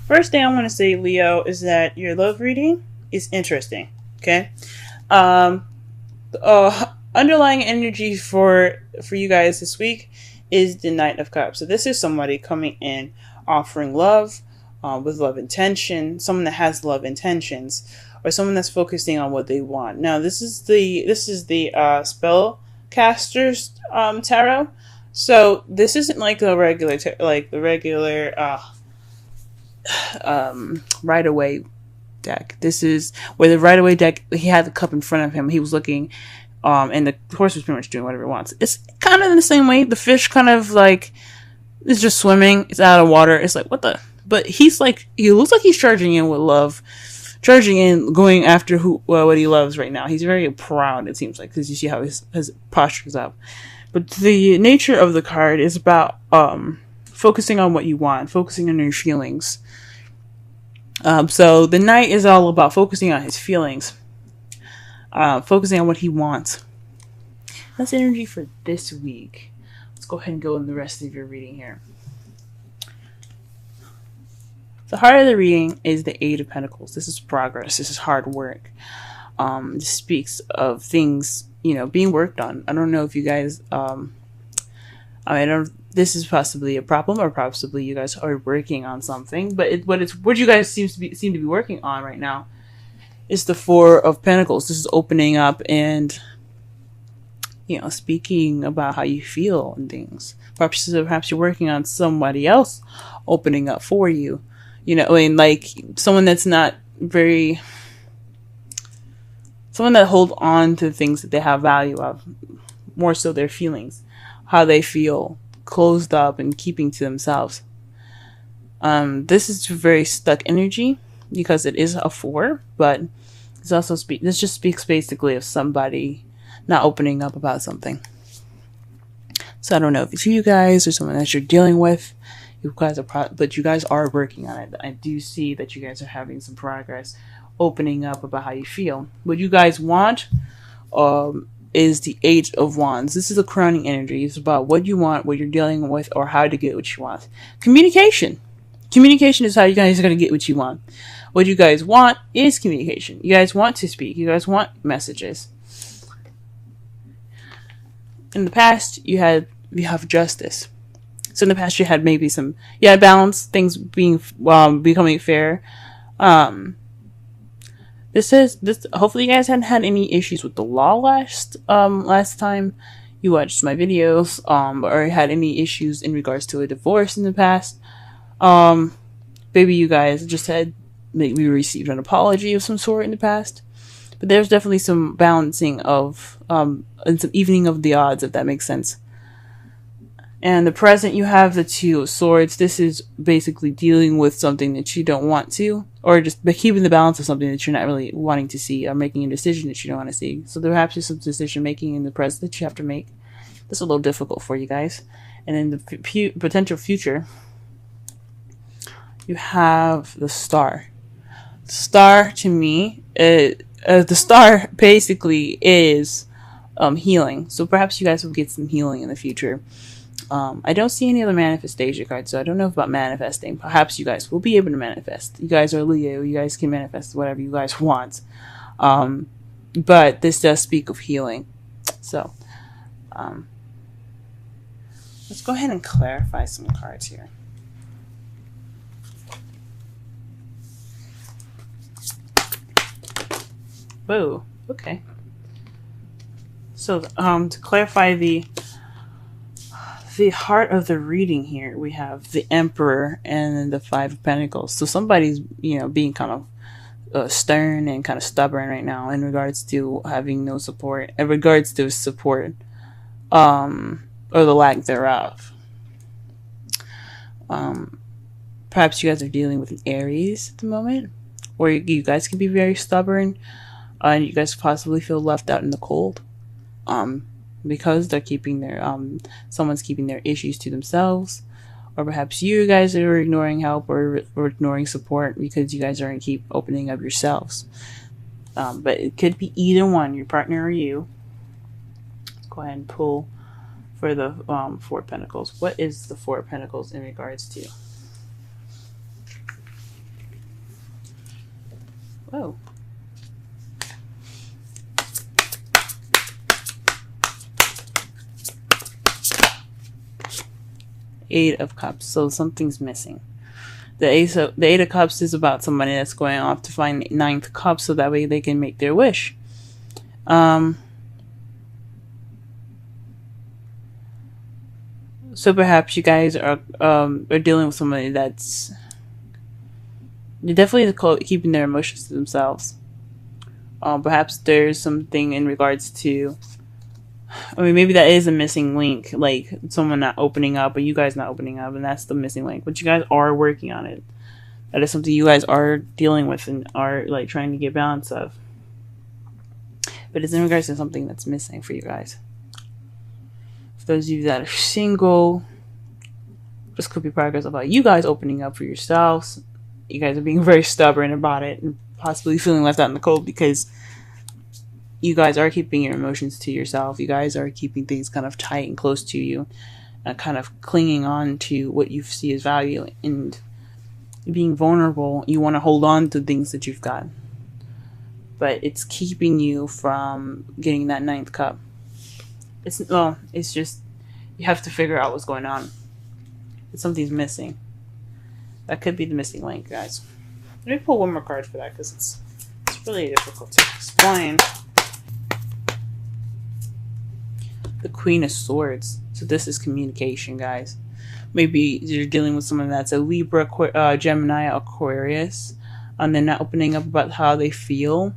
First thing I want to say, Leo, is that your love reading is interesting. Okay. Um, Underlying energy for you guys this week is the Knight of Cups. So this is somebody coming in offering love, with love intention, someone that has love intentions, or someone that's focusing on what they want. Now this is the spellcasters tarot. So this isn't like the regular right away deck. This is where the right away deck, he had the cup in front of him. He was looking, and the horse was pretty much doing whatever it wants. It's kind of in the same way. The fish kind of like is just swimming. It's out of water. It's like, what the? But he's like, he looks like he's charging in with love, charging in, going after what he loves right now. He's very proud, it seems like, because you see how his posture is up. But the nature of the card is about focusing on what you want, focusing on your feelings. So the knight is all about focusing on his feelings, focusing on what he wants. That's energy for this week. Let's go ahead and go in the rest of your reading here. The heart of the reading is the Eight of Pentacles. This is progress. This is hard work. This speaks of things, being worked on. I don't know if you guys, this is possibly a problem, or possibly you guys are working on something, but what you guys seem to be working on right now is the Four of Pentacles. This is opening up and, speaking about how you feel and things. Perhaps you're working on somebody else opening up for you. Like someone that's not someone that hold on to things that they have value of, more so their feelings, how they feel, closed up and keeping to themselves. This is very stuck energy because it is a 4, but it's also this just speaks basically of somebody not opening up about something. So I don't know if it's you guys or someone that you're dealing with. You guys but you guys are working on it. I do see that you guys are having some progress, opening up about how you feel. What you guys want, is the Eight of Wands. This is a crowning energy. It's about what you want, what you're dealing with, or how to get what you want. Communication. Communication is how you guys are going to get what you want. What you guys want is communication. You guys want to speak. You guys want messages. In the past, you have justice. So in the past, you had maybe some, balance, things being, becoming fair. Hopefully you guys hadn't had any issues with the law last time you watched my videos, or had any issues in regards to a divorce in the past. Maybe you guys just had, maybe received an apology of some sort in the past. But there's definitely some balancing of, and some evening of the odds, if that makes sense. And the present, you have the Two of Swords. This is basically dealing with something that you don't want to, or just keeping the balance of something that you're not really wanting to see, or making a decision that you don't want to see. So perhaps there's some decision making in the present that you have to make. That's a little difficult for you guys. And in the potential future, you have the Star. The Star, to me, the Star basically is healing. So perhaps you guys will get some healing in the future. I don't see any other manifestation cards, so I don't know about manifesting. Perhaps you guys will be able to manifest. You guys are Leo. You guys can manifest whatever you guys want. But this does speak of healing. So, let's go ahead and clarify some cards here. Whoa. Okay. So, to clarify the heart of the reading here, we have the Emperor and the Five of Pentacles. So somebody's, being kind of stern and kind of stubborn right now in regards to having no support, or the lack thereof. Perhaps you guys are dealing with an Aries at the moment, or you guys can be very stubborn, and you guys possibly feel left out in the cold. Because they're keeping their someone's keeping their issues to themselves, or perhaps you guys are ignoring help or ignoring support because you guys aren't keep opening up yourselves. But it could be either one, your partner or you. Let's go ahead and pull for the Four of Pentacles. What is the Four of Pentacles in regards to? Whoa. Eight of Cups. So something's missing. The Eight of Cups is about somebody that's going off to find Ninth Cup so that way they can make their wish. So perhaps you guys are dealing with somebody that's definitely keeping their emotions to themselves. Perhaps there's something in regards to, I mean, maybe that is a missing link, like someone not opening up, or you guys not opening up, and that's the missing link. But you guys are working on it. That is something you guys are dealing with and are like trying to get balance of. But it's in regards to something that's missing for you guys. For those of you that are single, this could be progress about you guys opening up for yourselves. You guys are being very stubborn about it and possibly feeling left out in the cold because you guys are keeping your emotions to yourself. You guys are keeping things kind of tight and close to you and kind of clinging on to what you see as value and being vulnerable. You want to hold on to things that you've got, but it's keeping you from getting that Ninth Cup. It's just you have to figure out what's going on. Something's missing. That could be the missing link, guys. Let me pull one more card for that because it's really difficult to explain. The Queen of Swords. So this is communication, guys. Maybe you're dealing with someone that's a Libra, Gemini, Aquarius, and they're not opening up about how they feel.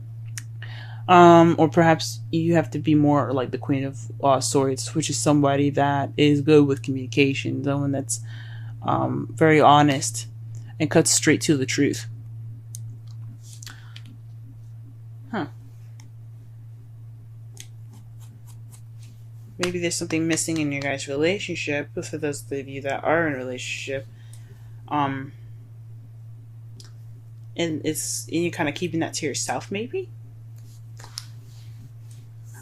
Or perhaps you have to be more like the Queen of Swords, which is somebody that is good with communication, someone that's very honest and cuts straight to the truth. Maybe there's something missing in your guys' relationship. For those of you that are in a relationship, and you're kind of keeping that to yourself, maybe,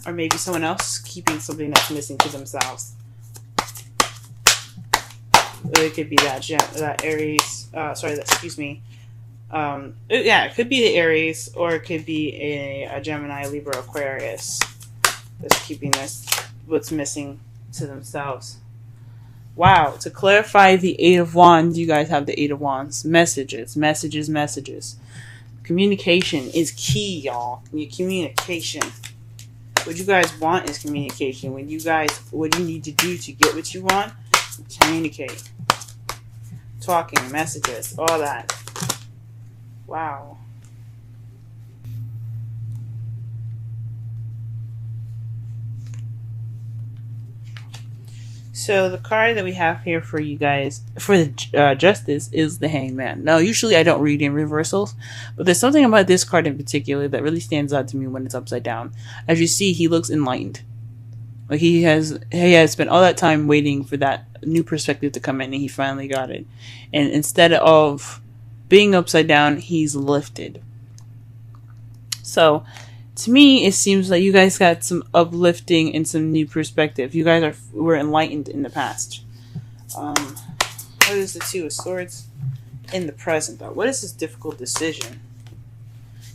or maybe someone else keeping something that's missing to themselves. It could be that Aries. Yeah, it could be the Aries, or it could be a Gemini, Libra, Aquarius that's keeping this what's missing to themselves. Wow. To clarify the Eight of Wands, you guys have the Eight of Wands. Messages. Communication is key, y'all. Your communication. What you guys want is communication. What you need to do to get what you want, communicate. Talking, messages, all that. Wow. So the card that we have here for you guys for the Justice is the Hangman. Now, usually I don't read in reversals, but there's something about this card in particular that really stands out to me when it's upside down. As you see, he looks enlightened. Like he has spent all that time waiting for that new perspective to come in, and he finally got it. And instead of being upside down, he's lifted. So, to me, it seems like you guys got some uplifting and some new perspective. You guys were enlightened in the past. What is the Two of Swords in the present, though? What is this difficult decision?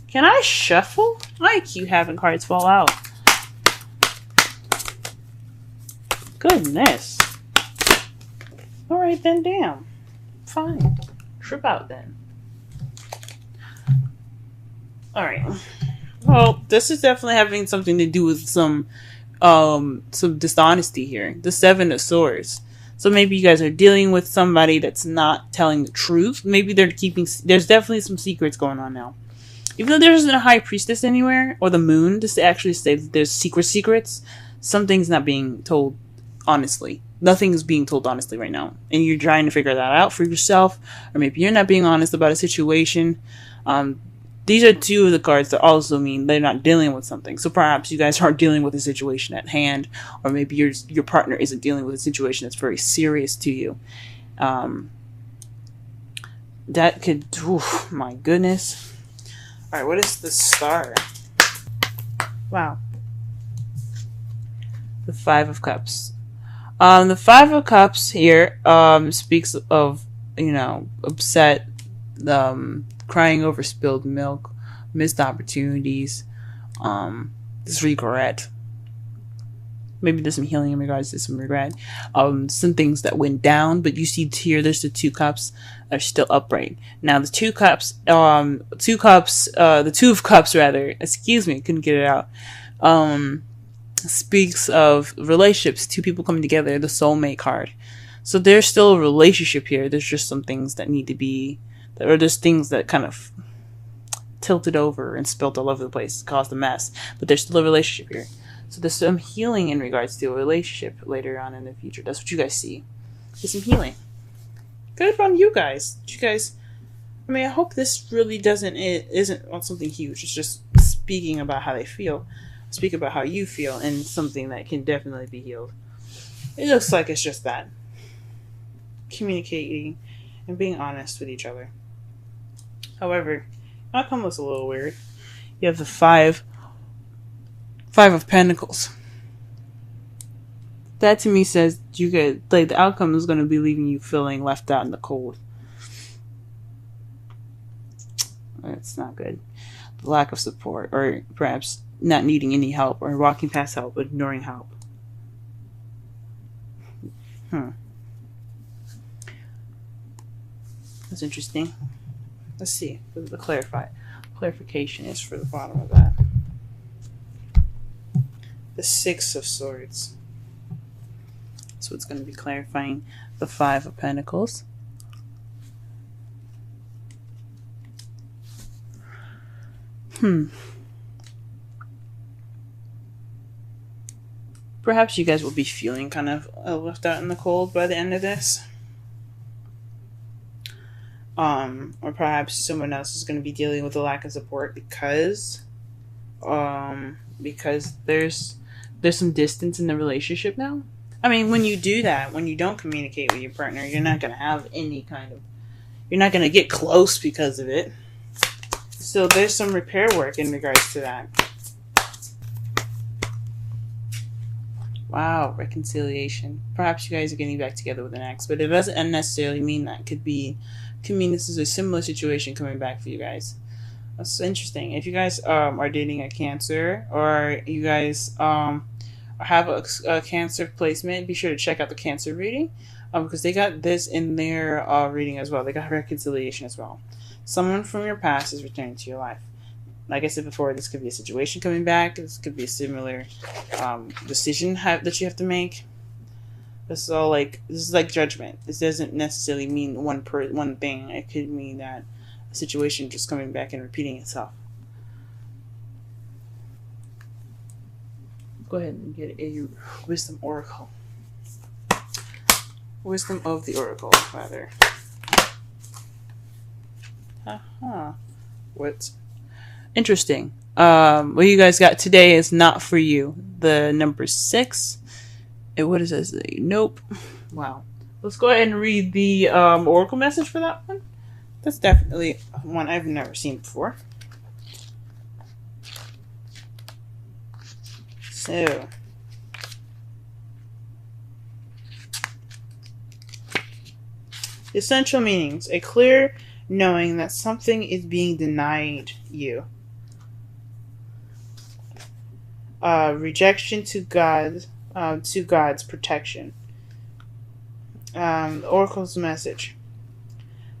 Can I shuffle? I keep having cards fall out. Goodness. Alright then, damn. Fine. Trip out then. Alright. Well, this is definitely having something to do with some dishonesty here. The Seven of Swords. So maybe you guys are dealing with somebody that's not telling the truth. Maybe there's definitely some secrets going on now. Even though there isn't a High Priestess anywhere, or the Moon, just to actually say that there's secrets, something's not being told honestly. Nothing's being told honestly right now. And you're trying to figure that out for yourself, or maybe you're not being honest about a situation. These are two of the cards that also mean they're not dealing with something. So perhaps you guys aren't dealing with a situation at hand, or maybe your partner isn't dealing with a situation that's very serious to you. That could, my goodness. All right, what is the Star? Wow. The Five of Cups. The Five of Cups here speaks of, upset, crying over spilled milk, missed opportunities, this regret. Maybe there's some healing in regards to some regret. Some things that went down, but you see here there's the two cups are still upright. Now the two of cups rather, excuse me, couldn't get it out. Speaks of relationships, two people coming together, the soulmate card. So there's still a relationship here. There's just some things that need to be, or there's things that kind of tilted over and spilled all over the place, caused a mess. But there's still a relationship here. So there's some healing in regards to a relationship later on in the future. That's what you guys see. There's some healing. Good on you guys. I mean, I hope this really isn't on something huge. It's just speaking about how they feel. Speak about how you feel, and something that can definitely be healed. It looks like it's just that. Communicating and being honest with each other. However, outcome looks a little weird. You have the Five of Pentacles. That to me says the outcome is going to be leaving you feeling left out in the cold. That's not good. The lack of support, or perhaps not needing any help, or walking past help, but ignoring help. That's interesting. Let's see. The clarification is for the bottom of that. The Six of Swords. So it's going to be clarifying the Five of Pentacles. Perhaps you guys will be feeling kind of left out in the cold by the end of this. Or perhaps someone else is going to be dealing with a lack of support because there's some distance in the relationship now. I mean, when you do that, when you don't communicate with your partner, you're not going to have you're not going to get close because of it. So there's some repair work in regards to that. Wow, reconciliation. Perhaps you guys are getting back together with an ex, but it doesn't necessarily mean that. Could mean this is a similar situation coming back for you guys. That's interesting. If you guys are dating a Cancer, or you guys have a Cancer placement, be sure to check out the Cancer reading, because they got this in their reading as well. They got reconciliation as well. Someone from your past is returning to your life. Like I said before, this could be a situation coming back. This could be a similar decision that you have to make. This is like judgment. This doesn't necessarily mean one thing. It could mean that a situation just coming back and repeating itself. Go ahead and get a Wisdom Oracle. Wisdom of the Oracle, rather. What? Interesting. What you guys got today is not for you. The number 6. What does it say? Nope. Wow. Let's go ahead and read the Oracle message for that one. That's definitely one I've never seen before. So, the essential meanings: a clear knowing that something is being denied you. Rejection to God's protection. The Oracle's message: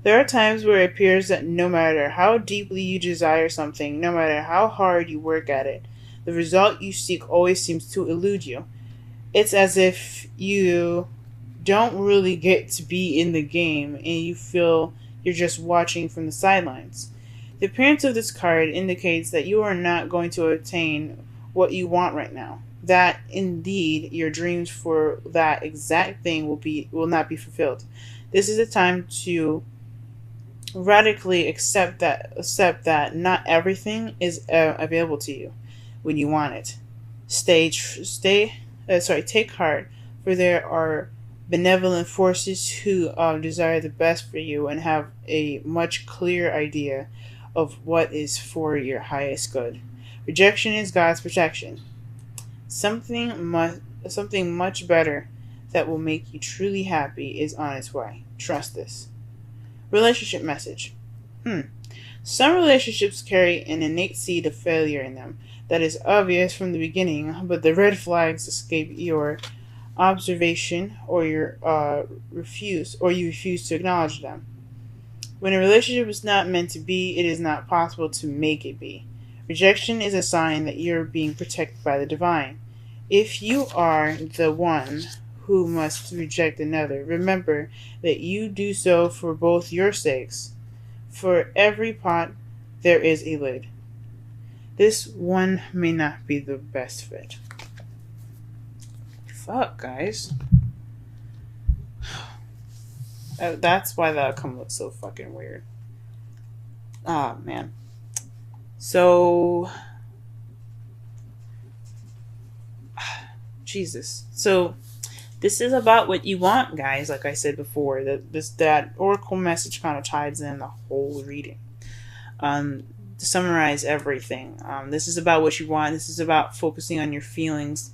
there are times where it appears that no matter how deeply you desire something, no matter how hard you work at it, the result you seek always seems to elude you. It's as if you don't really get to be in the game and you feel you're just watching from the sidelines. The appearance of this card indicates that you are not going to obtain what you want right now. That indeed your dreams for that exact thing will not be fulfilled. This is a time to radically accept that not everything is available to you when you want it. Take heart, for there are benevolent forces who desire the best for you and have a much clearer idea of what is for your highest good. Rejection is God's protection. Something much better that will make you truly happy is on its way. Trust this. Relationship message. Some relationships carry an innate seed of failure in them that is obvious from the beginning, but the red flags escape your observation, or you refuse to acknowledge them. When a relationship is not meant to be, it is not possible to make it be. Rejection is a sign that you're being protected by the divine. If you are the one who must reject another, remember that you do so for both your sakes. For every pot, there is a lid. This one may not be the best fit. Fuck, guys. That's why the outcome looks so fucking weird. Ah, man. So, Jesus. So, this is about what you want, guys. Like I said before, that oracle message kind of ties in the whole reading. To summarize everything, this is about what you want. This is about focusing on your feelings,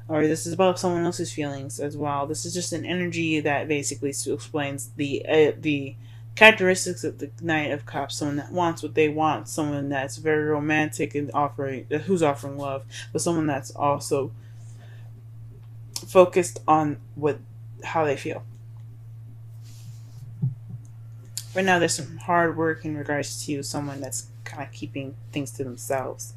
or this is about someone else's feelings as well. This is just an energy that basically explains the characteristics of the Knight of Cups. Someone that wants what they want, someone that's very romantic and who's offering love, but someone that's also focused on how they feel. Right now, there's some hard work in regards to someone that's kind of keeping things to themselves.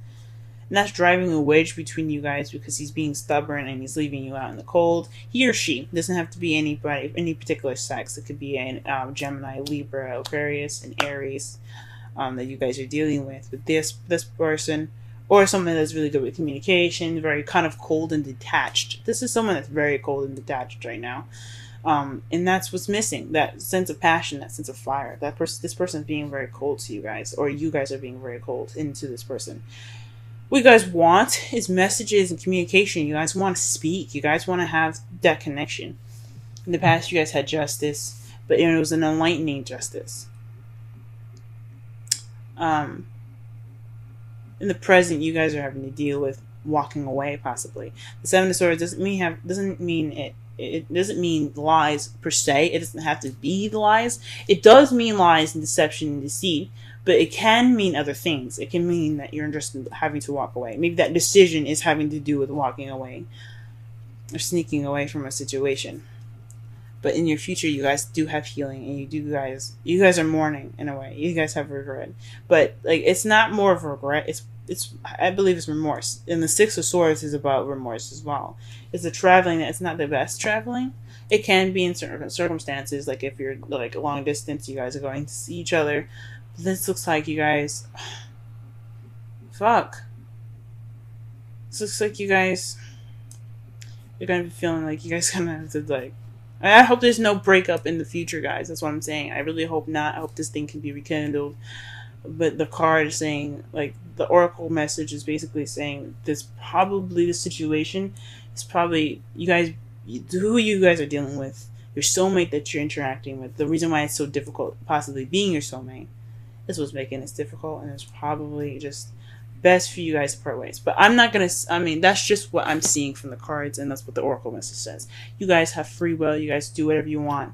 And that's driving a wedge between you guys because he's being stubborn and he's leaving you out in the cold. He or she doesn't have to be anybody, any particular sex. It could be a Gemini, Libra, Aquarius, and Aries that you guys are dealing with. But this person, or someone that's really good with communication, very kind of cold and detached. This is someone that's very cold and detached right now. And that's what's missing, that sense of passion, that sense of fire. This person is being very cold to you guys, or you guys are being very cold into this person. What you guys want is messages and communication. You guys want to speak. You guys want to have that connection. In the past, you guys had justice, but it was an enlightening justice. In the present, you guys are having to deal with walking away, possibly. The Seven of Swords doesn't mean lies per se. It doesn't have to be the lies. It does mean lies and deception and deceit, but it can mean other things. It can mean that you're just having to walk away. Maybe that decision is having to do with walking away or sneaking away from a situation. But in your future, you guys do have healing, and you guys are mourning in a way. You guys have regret, but like it's not more of a regret. It's I believe it's remorse. And the Six of Swords is about remorse as well. It's the traveling that it's not the best traveling. It can be in certain circumstances, like if you're like a long distance, you guys are going to see each other. But this looks like you guys, fuck. This looks like you guys, you're gonna be feeling like you guys gonna have to like. I hope there's no breakup in the future, guys. That's what I'm saying. I really hope not. I hope this thing can be rekindled. But the card is saying, like, the oracle message is basically saying this probably the situation is probably who you guys are dealing with, your soulmate that you're interacting with. The reason why it's so difficult, possibly being your soulmate, is what's making this difficult, and it's probably just best for you guys to part ways. But I'm not gonna. I mean, that's just what I'm seeing from the cards, and that's what the oracle message says. You guys have free will. You guys do whatever you want.